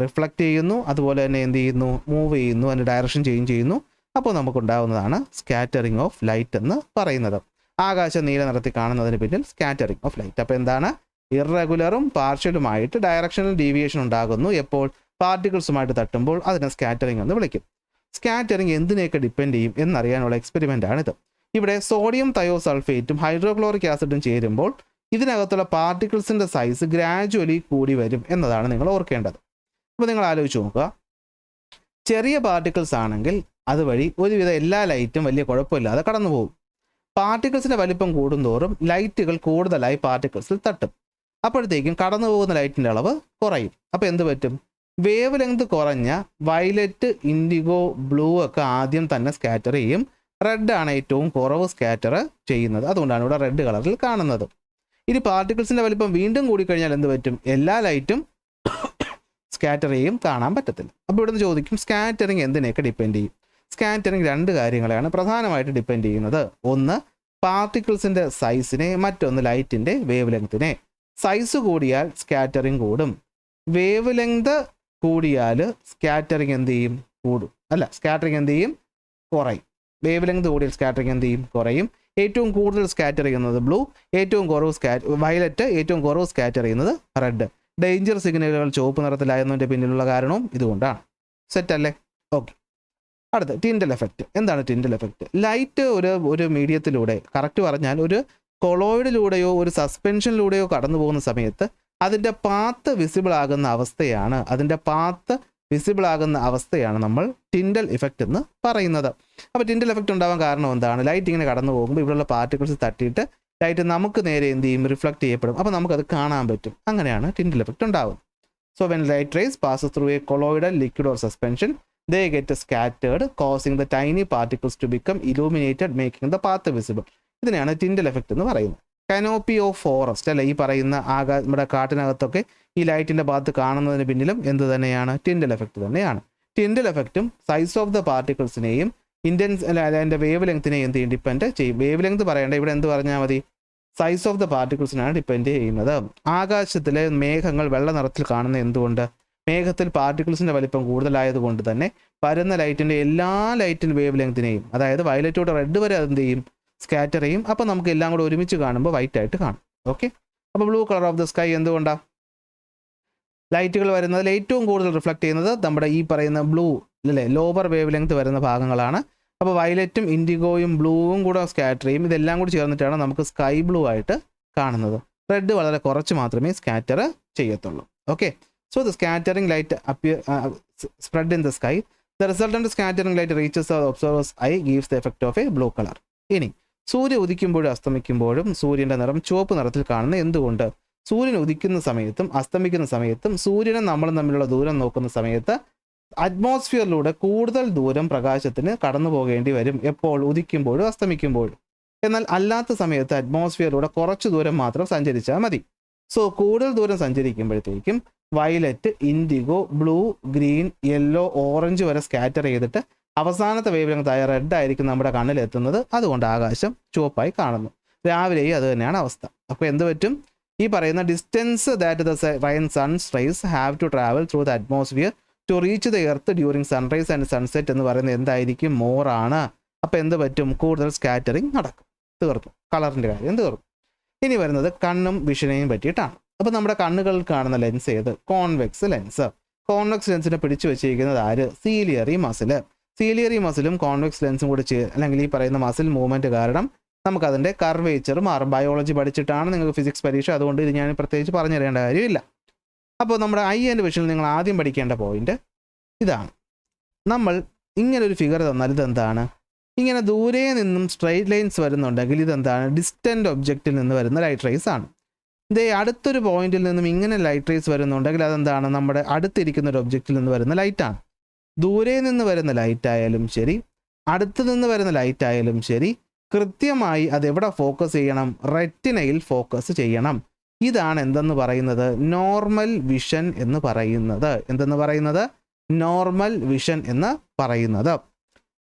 റിഫ്ലക്റ്റ് ചെയ്യുന്നു. അതുപോലെ തന്നെ എന്ത് ചെയ്യുന്നു? മൂവ് ചെയ്യുന്നു, അതിൻ്റെ ഡയറക്ഷൻ ചേഞ്ച് ചെയ്യുന്നു. അപ്പോൾ നമുക്കുണ്ടാകുന്നതാണ് സ്കാറ്ററിങ് ഓഫ് ലൈറ്റ് എന്ന് പറയുന്നത്. ആകാശം നീല നിറത്തിൽ കാണുന്നതിന് പിന്നിൽ സ്കാറ്ററിങ് ഓഫ് ലൈറ്റ്. അപ്പോൾ എന്താണ്? ഇറഗുലറും പാർഷ്യലുമായിട്ട് ഡയറക്ഷണൽ ഡീവിയേഷൻ ഉണ്ടാകുന്നു. എപ്പോൾ? പാർട്ടിക്കിൾസുമായിട്ട് തട്ടുമ്പോൾ അതിനെ സ്കാറ്ററിങ് എന്ന് വിളിക്കും. സ്കാറ്ററിങ് എന്തിനെയൊക്കെ ഡിപ്പെൻഡ് ചെയ്യും എന്നറിയാനുള്ള എക്സ്പെരിമെൻ്റ് ആണിത്. ഇവിടെ സോഡിയം തയോസൾഫേറ്റും ഹൈഡ്രോക്ലോറിക് ആസിഡും ചേരുമ്പോൾ ഇതിനകത്തുള്ള പാർട്ടിക്കിൾസിൻ്റെ സൈസ് ഗ്രാജുവലി കൂടി വരും എന്നതാണ് നിങ്ങൾ ഓർക്കേണ്ടത്. അപ്പോൾ നിങ്ങൾ ആലോചിച്ച് നോക്കുക, ചെറിയ പാർട്ടിക്കിൾസ് ആണെങ്കിൽ അതുവഴി ഒരുവിധം എല്ലാ ലൈറ്റും വലിയ കുഴപ്പമില്ലാതെ കടന്നു പോകും. പാർട്ടിക്കിൾസിൻ്റെ വലിപ്പം കൂടുന്തോറും ലൈറ്റുകൾ കൂടുതലായി പാർട്ടിക്കിൾസിൽ തട്ടും. അപ്പോഴത്തേക്കും കടന്നു പോകുന്ന ലൈറ്റിൻ്റെ അളവ് കുറയും. അപ്പോൾ എന്ത് പറ്റും? വേവ് ലെങ്ത് കുറഞ്ഞ വയലറ്റ്, ഇൻഡിഗോ, ബ്ലൂ ഒക്കെ ആദ്യം തന്നെ സ്കാറ്റർ ചെയ്യും. റെഡാണ് ഏറ്റവും കുറവ് സ്കാറ്റർ ചെയ്യുന്നത്. അതുകൊണ്ടാണ് ഇവിടെ റെഡ് കളറിൽ കാണുന്നത്. ഇനി പാർട്ടിക്കിൾസിൻ്റെ വലിപ്പം വീണ്ടും കൂടിക്കഴിഞ്ഞാൽ എന്ത് പറ്റും? എല്ലാ ലൈറ്റും സ്കാറ്റർ ചെയ്യും, കാണാൻ പറ്റത്തില്ല. അപ്പോൾ ഇവിടുന്ന് ചോദിക്കും സ്കാറ്ററിങ് എന്തിനെയൊക്കെ ഡിപ്പെൻഡ് ചെയ്യും? സ്കാറ്ററിങ് രണ്ട് കാര്യങ്ങളെയാണ് പ്രധാനമായിട്ട് ഡിപ്പെൻഡ് ചെയ്യുന്നത്. ഒന്ന്, പാർട്ടിക്കിൾസിൻ്റെ സൈസിനെ, മറ്റൊന്ന് ലൈറ്റിൻ്റെ വേവ് ലെങ്തിനെ. സൈസ് കൂടിയാൽ സ്കാറ്ററിങ് കൂടും, വേവ് ലെങ്ത് കൂടിയാൽ സ്കാറ്ററിങ് എന്ത് ചെയ്യും? കൂടും. സ്കാറ്ററിങ് എന്ത് ചെയ്യും? കുറയും. വേവ് ലെങ്ത് കൂടിയാൽ സ്കാറ്ററിങ് എന്ത് ചെയ്യും? കുറയും. ഏറ്റവും കൂടുതൽ സ്കാറ്റർ ചെയ്യുന്നത് ബ്ലൂ, ഏറ്റവും കുറവ് വയലറ്റ്, ഏറ്റവും കുറവ് സ്കാറ്റർ ചെയ്യുന്നത് റെഡ്. ഡേഞ്ചർ സിഗ്നലുകൾ ചുവപ്പ് നിറത്തിലായതിൻ്റെ പിന്നിലുള്ള കാരണവും ഇതുകൊണ്ടാണ്. സെറ്റ് അല്ലേ? ഓക്കെ. അടുത്ത ടിൻഡൽ എഫക്റ്റ്. എന്താണ് ടിൻഡൽ എഫക്റ്റ്? ലൈറ്റ് ഒരു മീഡിയത്തിലൂടെ, കറക്റ്റ് പറഞ്ഞാൽ ഒരു കൊളോയിഡിലൂടെയോ ഒരു സസ്പെൻഷനിലൂടെയോ കടന്നു പോകുന്ന സമയത്ത് അതിൻ്റെ പാത്ത് വിസിബിൾ ആകുന്ന അവസ്ഥയാണ് നമ്മൾ ടിൻഡൽ ഇഫക്റ്റ് എന്ന് പറയുന്നത്. അപ്പോൾ ടിൻഡൽ എഫക്റ്റ് ഉണ്ടാവാൻ കാരണം എന്താണ്? ലൈറ്റ് ഇങ്ങനെ കടന്നു പോകുമ്പോൾ ഇവിടെയുള്ള പാർട്ടിക്കിൾസ് തട്ടിയിട്ട് ലൈറ്റ് നമുക്ക് നേരെ എന്ത് ചെയ്യും? റിഫ്ലക്ട് ചെയ്യപ്പെടും. അപ്പോൾ നമുക്കത് കാണാൻ പറ്റും. അങ്ങനെയാണ് ടിൻഡൽ എഫക്റ്റ് ഉണ്ടാവുന്നത്. So when light rays passes through a colloidal liquid or suspension, they get scattered, causing the tiny particles to become illuminated, making the path visible. ഇതിനെയാണ് ടിൻഡൽ എഫക്റ്റ് എന്ന് പറയുന്നത്. കനോപ്പി ഓഫ് ഫോറസ്റ്റ് അല്ലെ, ഈ പറയുന്ന നമ്മുടെ കാട്ടിനകത്തൊക്കെ ഈ ലൈറ്റിൻ്റെ പാത്ത് കാണുന്നതിന് പിന്നിലും എന്ത് തന്നെയാണ്? ടിൻഡൽ എഫക്റ്റ് തന്നെയാണ്. ടിൻഡൽ എഫക്റ്റും സൈസ് ഓഫ് ദ പാർട്ടിക്കിൾസിനെയും അതിൻ്റെ വേവ് ലെങ്ത്തിനെയും എന്ത് ചെയ്യും? ഡിപ്പെൻഡ് ചെയ്യും. വേവ് ലെങ്ത് പറയേണ്ട, ഇവിടെ എന്ത് പറഞ്ഞാൽ മതി? സൈസ് ഓഫ് ദ പാർട്ടിക്കിൾസിനാണ് ഡിപ്പെൻഡ് ചെയ്യുന്നത്. ആകാശത്തിലെ മേഘങ്ങൾ വെള്ള നിറത്തിൽ കാണുന്ന എന്തുകൊണ്ട്? മേഘത്തിൽ പാർട്ടിക്കിൾസിൻ്റെ വലിപ്പം കൂടുതലായതുകൊണ്ട് തന്നെ വരുന്ന ലൈറ്റിൻ്റെ എല്ലാ ലൈറ്റിൻ്റെ വേവ് ലെങ്തിനെയും, അതായത് വയലറ്റ് തൊട്ട് റെഡ് വരെ അതെന്ത് ചെയ്യും? സ്കാറ്റർ ചെയ്യും. അപ്പോൾ നമുക്ക് എല്ലാം കൂടെ ഒരുമിച്ച് കാണുമ്പോൾ വൈറ്റ് ആയിട്ട് കാണും. ഓക്കെ. അപ്പോൾ blue colour of the sky എന്തുകൊണ്ടാണ്? ലൈറ്റുകൾ വരുന്നതിൽ ഏറ്റവും കൂടുതൽ റിഫ്ലക്ട് ചെയ്യുന്നത് നമ്മുടെ ഈ പറയുന്ന ബ്ലൂ അല്ലേ, ലോവർ വേവ് ലെങ്ത് വരുന്ന ഭാഗങ്ങളാണ്. അപ്പോൾ വയലറ്റും ഇൻഡിഗോയും ബ്ലൂവും കൂടെ സ്കാറ്റർ ചെയ്യും. ഇതെല്ലാം കൂടി ചേർന്നിട്ടാണ് നമുക്ക് സ്കൈ ബ്ലൂ ആയിട്ട് കാണുന്നത്. റെഡ് വളരെ കുറച്ച് മാത്രമേ സ്കാറ്റർ ചെയ്യത്തുള്ളൂ. Okay. So the scattering light spread in the sky. The resultant scattering light reaches the observer's eye, gives the effect of a blue color. ഇനി സൂര്യൻ ഉദിക്കുമ്പോഴും അസ്തമിക്കുമ്പോഴും സൂര്യൻ്റെ നിറം ചുവപ്പ് നിറത്തിൽ കാണുന്ന എന്തുകൊണ്ട്? സൂര്യൻ ഉദിക്കുന്ന സമയത്തും അസ്തമിക്കുന്ന സമയത്തും സൂര്യനും നമ്മളും തമ്മിലുള്ള ദൂരം നോക്കുന്ന സമയത്ത് അറ്റ്മോസ്ഫിയറിലൂടെ കൂടുതൽ ദൂരം പ്രകാശത്തിന് കടന്നു പോകേണ്ടി വരും. എപ്പോൾ? ഉദിക്കുമ്പോഴും അസ്തമിക്കുമ്പോഴും. എന്നാൽ അല്ലാത്ത സമയത്ത് അറ്റ്മോസ്ഫിയറിലൂടെ കുറച്ച് ദൂരം മാത്രം സഞ്ചരിച്ചാൽ മതി. സോ കൂടുതൽ ദൂരം സഞ്ചരിക്കുമ്പോഴത്തേക്കും violet, indigo, blue, green, yellow, orange വരെ സ്കാറ്റർ ചെയ്തിട്ട് അവസാനത്തെ വേവ് ലെങ്തായ റെഡ് ആയിരിക്കും നമ്മുടെ കണ്ണിലെത്തുന്നത്. അതുകൊണ്ട് ആകാശം ചുവപ്പായി കാണുന്നു. രാവിലെയും അത് തന്നെയാണ് അവസ്ഥ. അപ്പോൾ എന്ത് പറ്റും? ഈ പറയുന്ന distance that the sun's rays have to travel through the atmosphere to reach the earth during sunrise and sunset എന്ന് പറയുന്നത് എന്തായിരിക്കും? മോറാണ്. അപ്പോൾ എന്ത് പറ്റും? കൂടുതൽ സ്കാറ്ററിങ് നടക്കും. തീർന്നു. കളറിൻ്റെ കാര്യം തീർന്നു. ഇനി വരുന്നത് കണ്ണും വിഷനെയും പറ്റിയിട്ടാണ്. അപ്പോൾ നമ്മുടെ കണ്ണുകളിൽ കാണുന്ന ലെൻസ് ഏത്? Convex lens. കോൺവെക്സ് ലെൻസിനെ പിടിച്ചു വെച്ചിരിക്കുന്നത് ആര്? Ciliary muscle. സീലിയറി മസിലും കോൺവെക്സ് ലെൻസും കൂടി അല്ലെങ്കിൽ ഈ പറയുന്ന മസിൽ മൂവ്മെൻറ്റ് കാരണം നമുക്കതിൻ്റെ കർവേച്ചർ മാറും. ബയോളജി പഠിച്ചിട്ടാണ് നിങ്ങൾക്ക് ഫിസിക്സ് പരീക്ഷ, അതുകൊണ്ട് ഇത് ഞാൻ പ്രത്യേകിച്ച് പറഞ്ഞു തരേണ്ട കാര്യമില്ല. അപ്പോൾ നമ്മുടെ ഐ ആൻഡ് വിഷനിൽ നിങ്ങൾ ആദ്യം പഠിക്കേണ്ട പോയിന്റ് ഇതാണ്. നമ്മൾ ഇങ്ങനൊരു ഫിഗർ തന്നാൽ ഇതെന്താണ്? ഇങ്ങനെ ദൂരെ നിന്നും സ്ട്രെയിറ്റ് ലൈൻസ് വരുന്നുണ്ടെങ്കിൽ ഇതെന്താണ്? ഡിസ്റ്റൻറ്റ് ഒബ്ജക്റ്റിൽ നിന്ന് വരുന്ന ലൈറ്റ് റേസ് ആണ്. ഇതേ അടുത്തൊരു പോയിന്റിൽ നിന്നും ഇങ്ങനെ ലൈറ്റ് റേസ് വരുന്നുണ്ടെങ്കിൽ അതെന്താണ്? നമ്മുടെ അടുത്തിരിക്കുന്ന ഒരു ഒബ്ജക്റ്റിൽ നിന്ന് വരുന്ന ലൈറ്റാണ്. ദൂരെ നിന്ന് വരുന്ന ലൈറ്റ് ആയാലും ശരി, അടുത്ത് നിന്ന് വരുന്ന ലൈറ്റ് ആയാലും ശരി, കൃത്യമായി അതെവിടെ ഫോക്കസ് ചെയ്യണം? റെറ്റിനയിൽ ഫോക്കസ് ചെയ്യണം. ഇതാണ് എന്തെന്ന് പറയുന്നത്? നോർമൽ വിഷൻ എന്ന് പറയുന്നത്. എന്തെന്ന് പറയുന്നത്? നോർമൽ വിഷൻ എന്ന് പറയുന്നത്.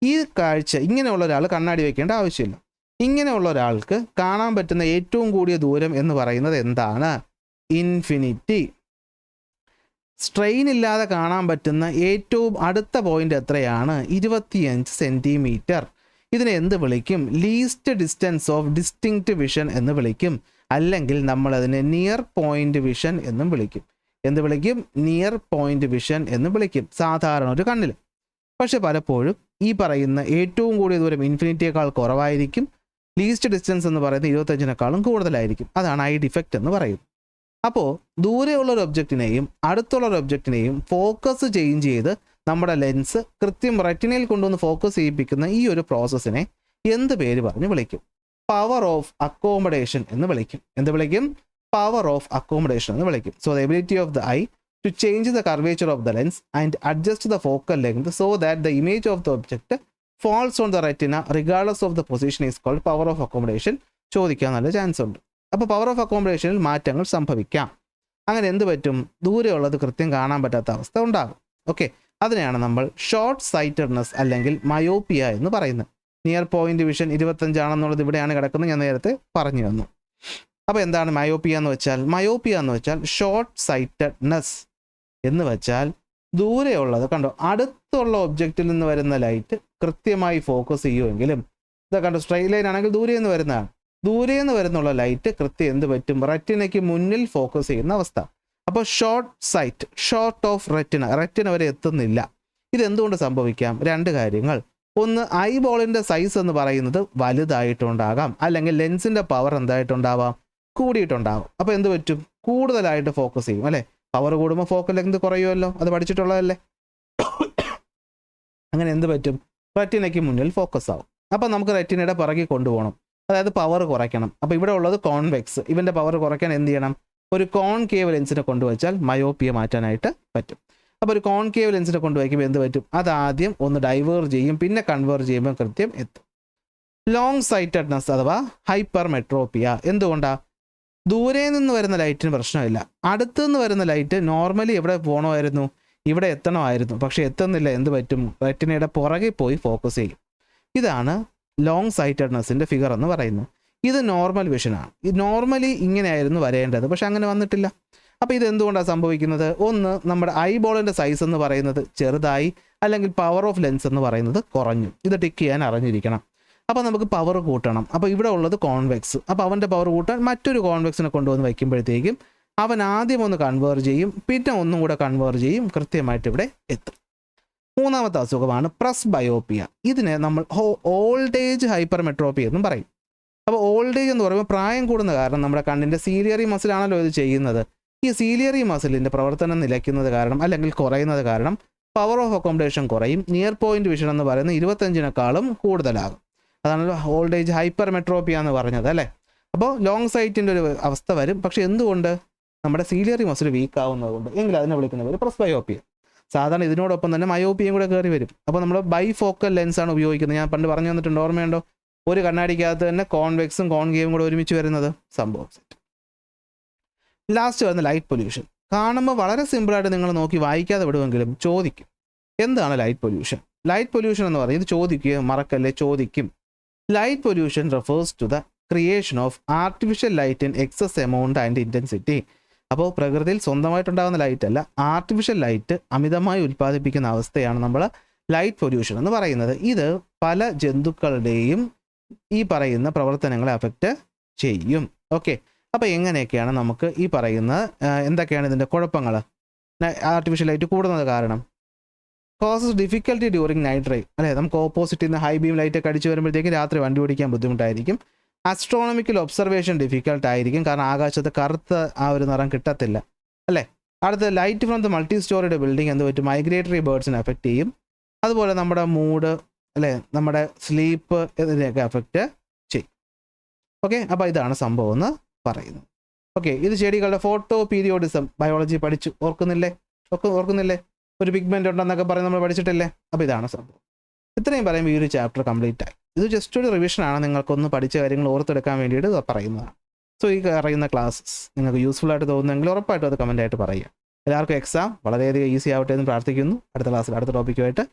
ഈ കാഴ്ച ഇങ്ങനെയുള്ള ഒരാൾ കണ്ണാടി വയ്ക്കേണ്ട ആവശ്യമില്ല. ഇങ്ങനെയുള്ള ഒരാൾക്ക് കാണാൻ പറ്റുന്ന ഏറ്റവും കൂടിയ ദൂരം എന്ന് പറയുന്നത് എന്താണ്? ഇൻഫിനിറ്റി. സ്ട്രെയിൻ ഇല്ലാതെ കാണാൻ പറ്റുന്ന ഏറ്റവും അടുത്ത പോയിന്റ് എത്രയാണ്? 25 സെൻറ്റിമീറ്റർ. ഇതിനെ എന്ത് വിളിക്കും? Least distance of distinct vision എന്ന് വിളിക്കും. അല്ലെങ്കിൽ നമ്മൾ അതിനെ നിയർ പോയിന്റ് വിഷൻ എന്നും വിളിക്കും. എന്ത് വിളിക്കും? നിയർ പോയിന്റ് വിഷൻ എന്ന് വിളിക്കും സാധാരണ ഒരു കണ്ണിൽ. പക്ഷെ പലപ്പോഴും ഈ പറയുന്ന ഏറ്റവും കൂടിയ ദൂരം ഇൻഫിനിറ്റിയേക്കാൾ കുറവായിരിക്കും. ലീസ്റ്റ് ഡിസ്റ്റൻസ് എന്ന് പറയുന്നത് 25-നേക്കാളും കൂടുതലായിരിക്കും. അതാണ് ഐ ഡിഫക്റ്റ് എന്ന് പറയുന്നത്. അപ്പോൾ ദൂരെയുള്ള ഒരു ഒബ്ജക്റ്റിനെയും അടുത്തുള്ള ഒരു ഒബ്ജക്റ്റിനെയും ഫോക്കസ് ചേഞ്ച് ചെയ്ത് നമ്മുടെ ലെൻസ് കൃത്യം റെറ്റിനയിൽ കൊണ്ടുവന്ന് ഫോക്കസ് ചെയ്യിപ്പിക്കുന്ന ഈ ഒരു പ്രോസസ്സിനെ എന്ത് പേര് പറഞ്ഞ് വിളിക്കും? പവർ ഓഫ് അക്കോമഡേഷൻ എന്ന് വിളിക്കും. എന്ത് വിളിക്കും? പവർ ഓഫ് അക്കോമഡേഷൻ എന്ന് വിളിക്കും. So the ability of the I to change the curvature of the lens and adjust the focal length so that the image of the object falls on the retina regardless of the position is called power of accommodation. ചോദിക്കാൻ നല്ല chance ഉണ്ട്. അപ്പോൾ power of അക്കോമഡേഷനിൽ മാറ്റങ്ങൾ സംഭവിക്കാം. അങ്ങനെ എന്ത് പറ്റും? ദൂരെയുള്ളത് കൃത്യം കാണാൻ പറ്റാത്ത അവസ്ഥ ഉണ്ടാകും. ഓക്കെ, അതിനെയാണ് നമ്മൾ ഷോർട്ട് സൈറ്റഡ്നെസ് അല്ലെങ്കിൽ മയോപ്പിയ എന്ന് പറയുന്നത്. നിയർ പോയിന്റ് വിഷൻ 25 ഇവിടെയാണ് കിടക്കുന്നത്, ഞാൻ നേരത്തെ പറഞ്ഞു തന്നു. അപ്പോൾ എന്താണ് മയോപ്പിയ എന്ന് വെച്ചാൽ? മയോപ്പിയ എന്ന് വെച്ചാൽ ഷോർട്ട് സൈറ്റഡ്നെസ് എന്ന് വെച്ചാൽ ദൂരെയുള്ളത് കണ്ടോ, അടുത്തുള്ള ഒബ്ജക്റ്റിൽ നിന്ന് വരുന്ന ലൈറ്റ് കൃത്യമായി ഫോക്കസ് ചെയ്യുമെങ്കിലും ഇതാ കണ്ടോ, സ്ട്രെയിറ്റ് ലൈൻ ആണെങ്കിൽ ദൂരെ നിന്ന് വരുന്നതാണ്, ദൂരെ നിന്ന് വരുന്നുള്ള ലൈറ്റ് കൃത്യം എന്ത് പറ്റും, റെറ്റിനയ്ക്ക് മുന്നിൽ ഫോക്കസ് ചെയ്യുന്ന അവസ്ഥ. അപ്പോൾ short sight, short of retina വരെ എത്തുന്നില്ല. ഇതെന്തുകൊണ്ട് സംഭവിക്കാം? രണ്ട് കാര്യങ്ങൾ. ഒന്ന്, ഐബോളിൻ്റെ സൈസ് എന്ന് പറയുന്നത് വലുതായിട്ടുണ്ടാകാം, അല്ലെങ്കിൽ ലെൻസിൻ്റെ പവർ എന്തായിട്ടുണ്ടാവാം, കൂടിയിട്ടുണ്ടാകും. അപ്പോൾ എന്ത് പറ്റും, കൂടുതലായിട്ട് ഫോക്കസ് ചെയ്യും അല്ലേ. പവർ കൂടുമ്പോൾ ഫോക്കൽ ലെങ്ത് കുറയുമല്ലോ, അത് പഠിച്ചിട്ടുള്ളതല്ലേ. അങ്ങനെ എന്ത് പറ്റും, റെറ്റിനയ്ക്ക് മുന്നിൽ ഫോക്കസ് ആവും. അപ്പോൾ നമുക്ക് റെറ്റിനയുടെ പിറകെ കൊണ്ടുപോകണം, അതായത് പവർ കുറയ്ക്കണം. അപ്പോൾ ഇവിടെ ഉള്ളത് കോൺവെക്സ്, ഇവൻ്റെ പവർ കുറയ്ക്കാൻ എന്ത് ചെയ്യണം, ഒരു കോൺകേവ് ലെൻസിനെ കൊണ്ടുവച്ചാൽ മയോപ്പിയ മാറ്റാനായിട്ട് പറ്റും. അപ്പോൾ ഒരു കോൺകേവ് ലെൻസിനെ കൊണ്ടുവയ്ക്കുമ്പോൾ എന്ത് പറ്റും, അതാദ്യം ഒന്ന് ഡൈവേർജ് ചെയ്യും, പിന്നെ കൺവേർജ് ചെയ്യുമ്പോൾ കൃത്യം എത്തും. ലോങ് സൈറ്റഡ്നെസ് അഥവാ ഹൈപ്പർ മെട്രോപ്പിയ എന്തുകൊണ്ടാണ്? ദൂരെ നിന്ന് വരുന്ന ലൈറ്റിന് പ്രശ്നമില്ല, അടുത്തു നിന്ന് വരുന്ന ലൈറ്റ് നോർമലി എവിടെ പോകണമായിരുന്നു, ഇവിടെ എത്തണമായിരുന്നു, പക്ഷേ എത്തുന്നില്ല. എന്ത് പറ്റും, റെറ്റിനയുടെ പുറകെ പോയി ഫോക്കസ് ചെയ്യും. ഇതാണ് ലോങ് സൈറ്റഡ്നെസ്സിൻ്റെ ഫിഗർ എന്ന് പറയുന്നത്. ഇത് നോർമൽ വിഷനാണ്. ഇത് നോർമലി ഇങ്ങനെയായിരുന്നു വരേണ്ടത്, പക്ഷെ അങ്ങനെ വന്നിട്ടില്ല. അപ്പോൾ ഇത് എന്തുകൊണ്ടാണ് സംഭവിക്കുന്നത്? ഒന്ന്, നമ്മുടെ ഐബോളിൻ്റെ സൈസ് എന്ന് പറയുന്നത് ചെറുതായി, അല്ലെങ്കിൽ പവർ ഓഫ് ലെൻസ് എന്ന് പറയുന്നത് കുറഞ്ഞു. ഇത് ടിക്ക് ചെയ്യാൻ അറിഞ്ഞിരിക്കണം. അപ്പോൾ നമുക്ക് പവർ കൂട്ടണം. അപ്പോൾ ഇവിടെ ഉള്ളത് കോൺവെക്സ്, അപ്പോൾ അവൻ്റെ പവർ കൂട്ടാൻ മറ്റൊരു കോൺവെക്സിനെ കൊണ്ടുവന്ന് വയ്ക്കുമ്പോഴത്തേക്കും അവൻ ആദ്യം ഒന്ന് കൺവേർജ് ചെയ്യും, പിന്നെ ഒന്നും കൂടെ കൺവേർജ് ചെയ്യും, കൃത്യമായിട്ട് ഇവിടെ എത്തും. മൂന്നാമത്തെ അസുഖമാണ് പ്രസ് ബയോപ്പിയ. ഇതിനെ നമ്മൾ ഓൾഡ് ഏജ് ഹൈപ്പർ മെട്രോപ്പിയ എന്നും പറയും. അപ്പോൾ ഓൾഡ് ഏജ് എന്ന് പറയുമ്പോൾ പ്രായം കൂടുന്ന കാരണം നമ്മുടെ കണ്ണിൻ്റെ സീലിയറി മസിലാണല്ലോ ഇത് ചെയ്യുന്നത്. ഈ സീലിയറി മസിലിൻ്റെ പ്രവർത്തനം നിലയ്ക്കുന്നത് കാരണം, അല്ലെങ്കിൽ കുറയുന്നത് കാരണം പവർ ഓഫ് അക്കോമഡേഷൻ കുറയും. നിയർ പോയിന്റ് വിഷൻ എന്ന് പറയുന്നത് 25-നേക്കാളും കൂടുതലാകും. അതാണ് ഓൾഡ് ഏജ് ഹൈപ്പർ മെട്രോപ്പിയ എന്ന് പറഞ്ഞത് അല്ലേ. അപ്പോൾ ലോങ് സൈറ്റിൻ്റെ ഒരു അവസ്ഥ വരും, പക്ഷേ എന്തുകൊണ്ട്, നമ്മുടെ സീലിയറി മസിൽ വീക്ക് ആവുന്നതുകൊണ്ട്. എങ്കിൽ അതിനെ വിളിക്കുന്ന പേര് പ്രസ് ബയോപ്പിയ. സാധാരണ ഇതിനോടൊപ്പം തന്നെ മയോപ്പിയയും കൂടെ കയറി വരും. അപ്പോൾ നമ്മൾ ബൈഫോക്കൽ ലെൻസാണ് ഉപയോഗിക്കുന്നത്. ഞാൻ പണ്ട് പറഞ്ഞു തന്നിട്ടുണ്ട്, ഓർമ്മയുണ്ടോ? ഒരു കണ്ണാടിക്കകത്ത് തന്നെ കോൺവെക്സും കോൺകേവും കൂടെ ഒരുമിച്ച് വരുന്നത് സംഭവം. ലാസ്റ്റ് വരുന്ന ലൈറ്റ് പൊല്യൂഷൻ. കാണുമ്പോൾ വളരെ സിമ്പിളായിട്ട് നിങ്ങൾ നോക്കി വായിക്കാതെ വിടുമെങ്കിലും ചോദിക്കും, എന്താണ് ലൈറ്റ് പൊല്യൂഷൻ? ലൈറ്റ് പൊല്യൂഷൻ എന്ന് പറയുന്നത് ചോദിക്കുക, മറക്കല്ലേ, ചോദിക്കും. Light pollution refers to the creation of artificial light in excess amount and intensity. അപ്പോൾ പ്രകൃതിയിൽ സ്വന്തമായിട്ടുണ്ടാകുന്ന ലൈറ്റ് അല്ല, ആർട്ടിഫിഷ്യൽ ലൈറ്റ് അമിതമായി ഉൽപ്പാദിപ്പിക്കുന്ന അവസ്ഥയാണ് നമ്മൾ ലൈറ്റ് പൊല്യൂഷൻ എന്ന് പറയുന്നത്. ഇത് പല ജന്തുക്കളുടെയും ഈ പറയുന്ന പ്രവർത്തനങ്ങളെ അഫക്റ്റ് ചെയ്യും. ഓക്കെ, അപ്പോൾ എങ്ങനെയൊക്കെയാണ് നമുക്ക് ഈ പറയുന്ന എന്തൊക്കെയാണ് ഇതിൻ്റെ കുഴപ്പങ്ങൾ? ആർട്ടിഫിഷ്യൽ ലൈറ്റ് കൂടുന്നത് കാരണം causes difficulty during night drive അല്ലേ. നമുക്ക് ഓപ്പോസിറ്റിൽ നിന്ന് ഹൈ ബീം ലൈറ്റൊക്കെ അടിച്ചു വരുമ്പോഴത്തേക്കും രാത്രി വണ്ടി ഓടിക്കാൻ ബുദ്ധിമുട്ടായിരിക്കും. ആസ്ട്രോണമിക്കൽ ഒബ്സർവേഷൻ ഡിഫിക്കൽട്ട് ആയിരിക്കും, കാരണം ആകാശത്ത് കറുത്ത ആ ഒരു നിറം കിട്ടത്തില്ല അല്ലേ. അടുത്ത ലൈറ്റ് ഫ്രം ദ മൾട്ടി സ്റ്റോറിയുടെ ബിൽഡിംഗ് എന്ത് പറ്റും, മൈഗ്രേറ്ററി ബേർഡ്സിനെ അഫക്റ്റ് ചെയ്യും. അതുപോലെ നമ്മുടെ മൂഡ് അല്ലേ, നമ്മുടെ സ്ലീപ്പ് ഇതിനെയൊക്കെ അഫക്റ്റ് ചെയ്യും. ഓക്കെ, അപ്പോൾ ഇതാണ് സംഭവം എന്ന് പറയുന്നത്. ഓക്കെ, ഇത് ചെടികളുടെ ഫോട്ടോ പീരിയോഡിസം ബയോളജി പഠിച്ചു, ഓർക്കുന്നില്ലേ? ഒരു പിഗ്മെൻ്റ് ഉണ്ടെന്നൊക്കെ പറഞ്ഞ് നമ്മൾ പഠിച്ചിട്ടില്ലേ? അപ്പോൾ ഇതാണ് സംഭവം. ഇത്രയും പറയുമ്പോൾ ഈ ഒരു ചാപ്റ്റർ കംപ്ലീറ്റ് ആയി. ഇത് ജസ്റ്റ് ഒരു റിവിഷനാണ്, നിങ്ങൾക്കൊന്ന് പഠിച്ച കാര്യങ്ങൾ ഓർത്തെടുക്കാൻ വേണ്ടിയിട്ട് പറയുന്നതാണ്. സോ ഈ അറിയുന്ന ക്ലാസ്സസ് നിങ്ങൾക്ക് യൂസ്ഫുൾ ആയിട്ട് തോന്നുന്നെങ്കിൽ ഉറപ്പായിട്ടും അത് കമൻ്റ് ആയിട്ട് പറയുക. എല്ലാവർക്കും എക്സാം വളരെയധികം ഈസി ആവട്ടെ എന്ന് പ്രാർത്ഥിക്കുന്നു. അടുത്ത ക്ലാസ്സിൽ അടുത്ത ടോപ്പിക്കുമായിട്ട്